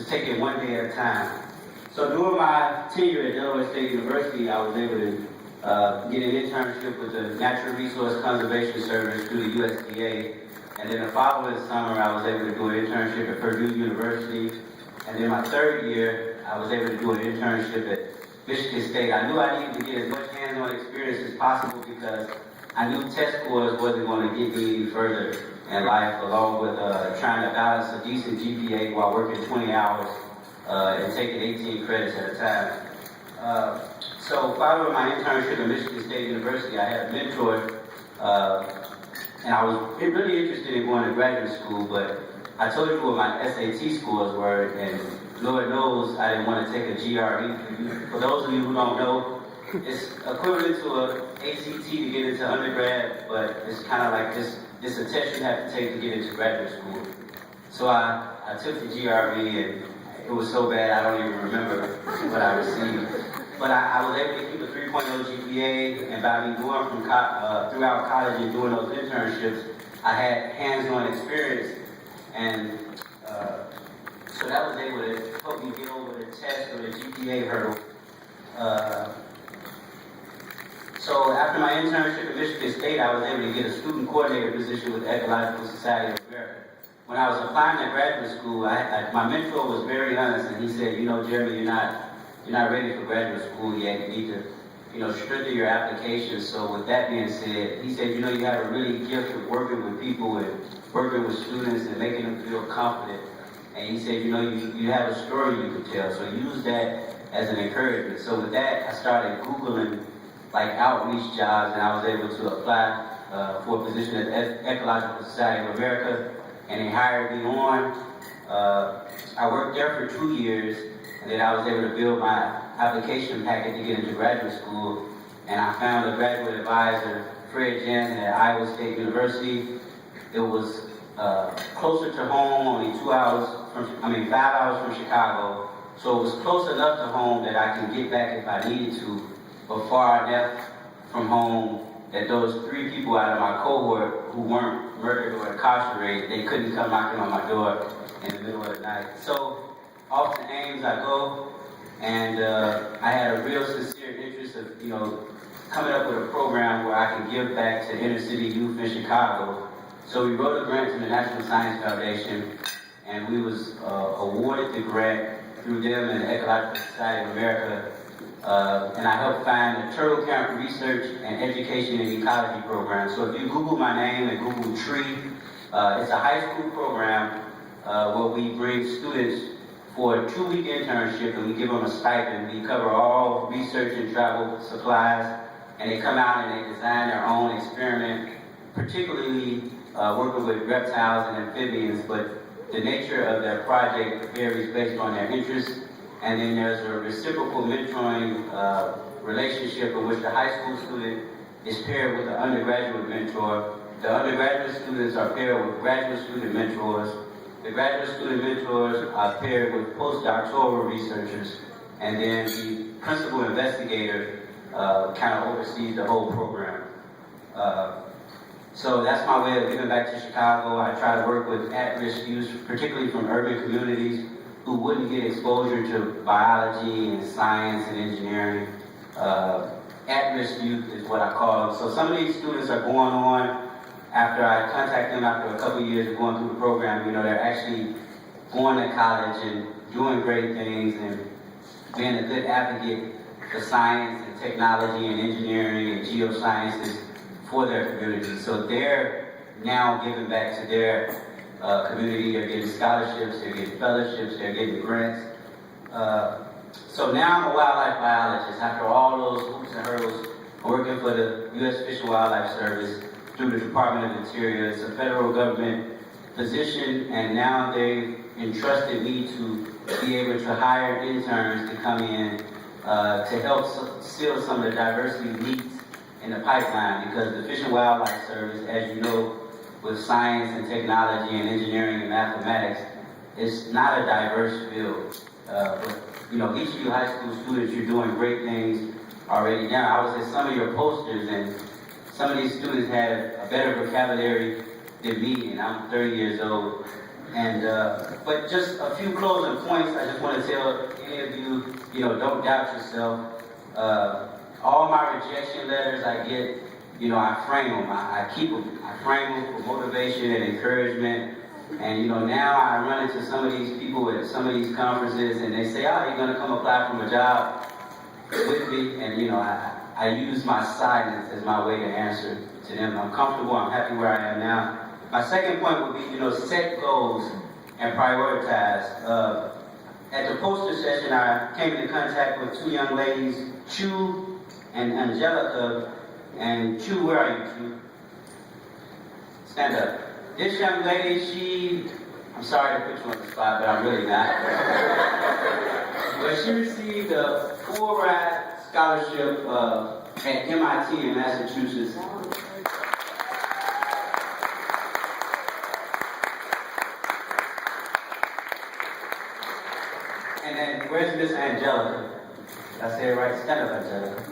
just take it one day at a time. So during my tenure at Delaware State University, I was able to get an internship with the Natural Resource Conservation Service through the USDA. And then the following summer, I was able to do an internship at Purdue University. And then my third year, I was able to do an internship at Michigan State. I knew I needed to get as much hands-on experience as possible because I knew test scores wasn't going to get me any further in life, along with trying to balance a decent GPA while working 20 hours and taking 18 credits at a time. So following my internship at Michigan State University, I had a mentor, and I was really interested in going to graduate school, but I told you what my SAT scores were, and Lord knows I didn't want to take a GRE. For those of you who don't know, it's equivalent to an ACT to get into undergrad, but it's kind of like it's a test you have to take to get into graduate school. So I took the GRE, and it was so bad I don't even remember what I received. But I was able to keep a 3.0 GPA, and by me going from throughout college and doing those internships, I had hands-on experience, and so that was able to help me get over the test or the GPA hurdle. So after my internship at Michigan State, I was able to get a student coordinator position with the Ecological Society of America. When I was applying to graduate school, my mentor was very honest, and he said, you know, Jeremy, you're not ready for graduate school yet. You need to, strengthen your application. So with that being said, he said, you have a really gift of working with people and working with students and making them feel confident. And he said, you have a story you can tell. So use that as an encouragement. So with that, I started Googling outreach jobs, and I was able to apply for a position at the Ecological Society of America, and they hired me on. I worked there for 2 years, and then I was able to build my application packet to get into graduate school, and I found a graduate advisor, Fred Jansen at Iowa State University. It was closer to home, only 5 hours from Chicago, so it was close enough to home that I can get back if I needed to, but far enough from home that those 3 people out of my cohort who weren't murdered or incarcerated, they couldn't come knocking on my door in the middle of the night. So off to Ames I go, and I had a real sincere interest of, coming up with a program where I can give back to inner city youth in Chicago. So we wrote a grant to the National Science Foundation, and we was awarded the grant through them and the Ecological Society of America. And I helped find the Turtle Camp Research and Education and Ecology program. So if you Google my name and Google TREE, it's a high school program where we bring students for a 2-week internship, and we give them a stipend. We cover all research and travel supplies, and they come out and they design their own experiment, particularly working with reptiles and amphibians, but the nature of their project varies based on their interests. And then there's a reciprocal mentoring relationship in which the high school student is paired with an undergraduate mentor. The undergraduate students are paired with graduate student mentors. The graduate student mentors are paired with postdoctoral researchers. And then the principal investigator kind of oversees the whole program. So that's my way of giving back to Chicago. I try to work with at-risk youth, particularly from urban communities, who wouldn't get exposure to biology and science and engineering. At-risk youth is what I call them. So some of these students are going on, after I contact them after a couple of years of going through the program, they're actually going to college and doing great things and being a good advocate for science and technology and engineering and geosciences for their community. So they're now giving back to their community. They're getting scholarships, they're getting fellowships, they're getting grants. So now I'm a wildlife biologist. After all those hoops and hurdles, I'm working for the U.S. Fish and Wildlife Service through the Department of Interior. It's a federal government position, and now they've entrusted me to be able to hire interns to come in to help seal some of the diversity needs in the pipeline, because the Fish and Wildlife Service, as you know, with science and technology and engineering and mathematics, it's not a diverse field. But each of you high school students, you're doing great things already now. I was at some of your posters, and some of these students had a better vocabulary than me, and I'm 30 years old. But just a few closing points. I just want to tell any of you, don't doubt yourself. All my rejection letters I get, I frame them. I keep them. I frame them for motivation and encouragement. And now I run into some of these people at some of these conferences, and they say, "Oh, you're gonna come apply for a job with me?" And I use my silence as my way to answer to them. I'm comfortable. I'm happy where I am now. My second point would be, set goals and prioritize. At the poster session, I came into contact with two young ladies, Chu and Angelica. And Chu, where are you, Chu? Stand up. This young lady, I'm sorry to put you on the spot, but I'm really not. But she received a full ride scholarship at MIT in Massachusetts. And then, where's Miss Angelica? Did I say it right? Stand up, Angelica.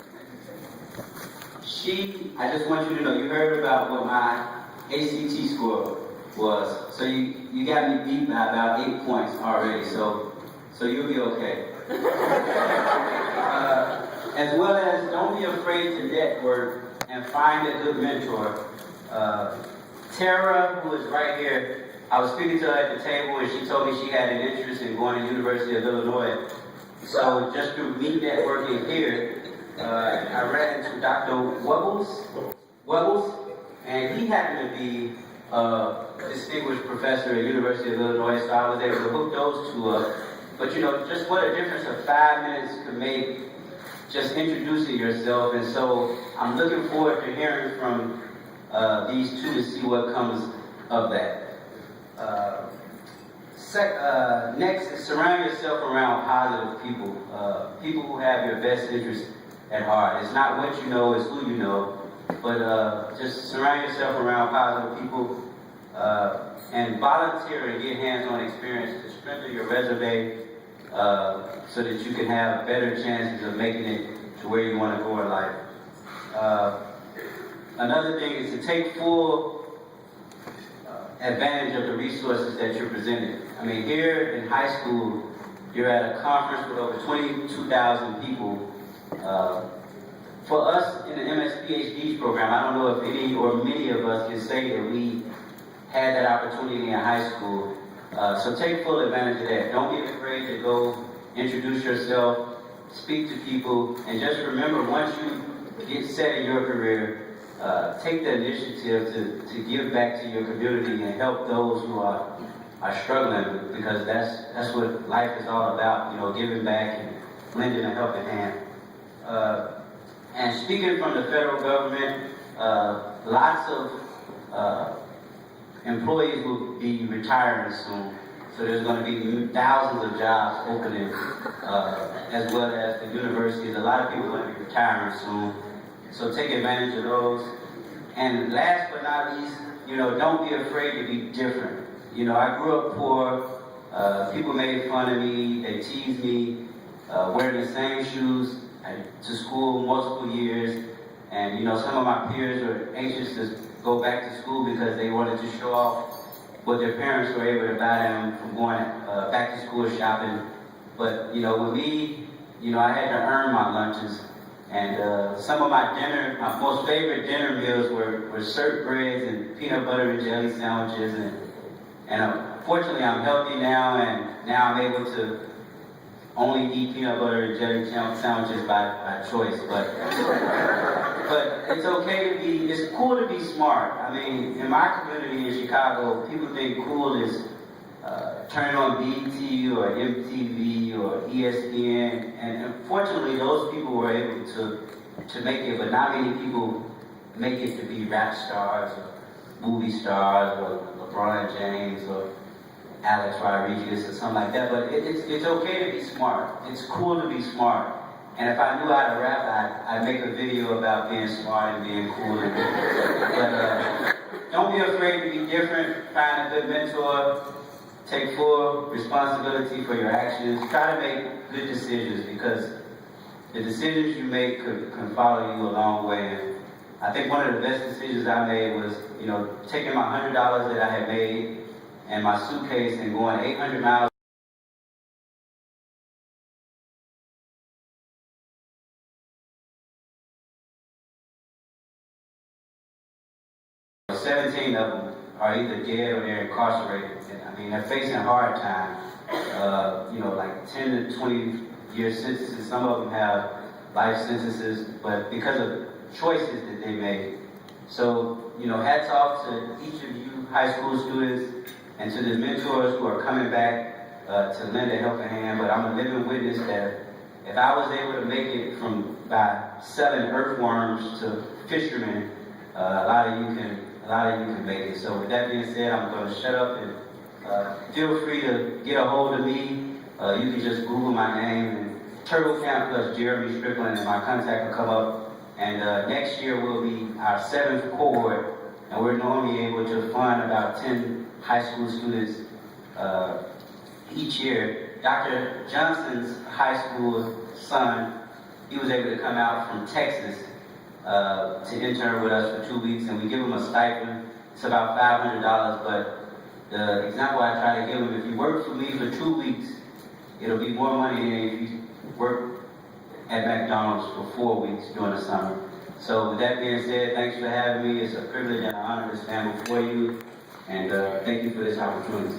I just want you to know, you heard about what my ACT score was. So you got me beat by about 8 points already, so you'll be okay. As well as, don't be afraid to network and find a good mentor. Tara, who is right here, I was speaking to her at the table and she told me she had an interest in going to University of Illinois. So just through me networking here, I ran into Dr. Webbles, and he happened to be a distinguished professor at University of Illinois, so I was able to hook those two up. But just what a difference of 5 minutes could make just introducing yourself, and so I'm looking forward to hearing from these two to see what comes of that. Next is surround yourself around positive people, people who have your best interest at heart. It's not what you know, it's who you know. But just surround yourself around positive people and volunteer and get hands-on experience to strengthen your resume so that you can have better chances of making it to where you want to go in life. Another thing is to take full advantage of the resources that you're presented. I mean, here in high school, you're at a conference with over 22,000 people. For us in the MS-PhD program, I don't know if any or many of us can say that we had that opportunity in high school. So take full advantage of that. Don't be afraid to go introduce yourself, speak to people, and just remember, once you get set in your career, take the initiative to give back to your community and help those who are struggling, because that's what life is all about, giving back and lending a helping hand. And speaking from the federal government, lots of employees will be retiring soon. So there's going to be thousands of jobs opening, as well as the universities. A lot of people are going to be retiring soon. So take advantage of those. And last but not least, don't be afraid to be different. I grew up poor. People made fun of me. They teased me, wearing the same shoes to school multiple years. And, some of my peers were anxious to go back to school because they wanted to show off what their parents were able to buy them from going back to school shopping. But, with me, I had to earn my lunches. And some of my most favorite dinner meals were syrup breads and peanut butter and jelly sandwiches. And fortunately, I'm healthy now, and now I'm able to only eat peanut butter and jelly sandwiches by choice. But it's okay to it's cool to be smart. I mean, in my community in Chicago, people think cool is turning on BET or MTV or ESPN, and unfortunately those people were able to make it, but not many people make it to be rap stars or movie stars or LeBron James or Alex Rodriguez or something like that. But it's okay to be smart. It's cool to be smart. And if I knew how to rap, I'd make a video about being smart and being cool. But don't be afraid to be different. Find a good mentor. Take full responsibility for your actions. Try to make good decisions, because the decisions you make can follow you a long way. And I think one of the best decisions I made was, taking my $100 that I had made and my suitcase and going 800 miles. 17 of them are either dead or they're incarcerated. And, I mean, they're facing hard time. Like 10 to 20-year sentences. Some of them have life sentences, but because of choices that they made. So, hats off to each of you high school students and to the mentors who are coming back to lend a helping hand. But I'm a living witness that if I was able to make it by selling earthworms to fishermen, a lot of you can make it. So with that being said, I'm going to shut up and feel free to get a hold of me. You can just Google my name and Turtle Camp plus Jeremy Strickland, and my contact will come up. And next year will be our 7th cohort, and we're normally able to fund about 10 high school students each year. Dr. Johnson's high school son, he was able to come out from Texas to intern with us for 2 weeks, and we give him a stipend. It's about $500, but the example I try to give him, if you work for me for 2 weeks, it'll be more money than if you work at McDonald's for 4 weeks during the summer. So with that being said, thanks for having me. It's a privilege and an honor to stand before you, and thank you for this opportunity.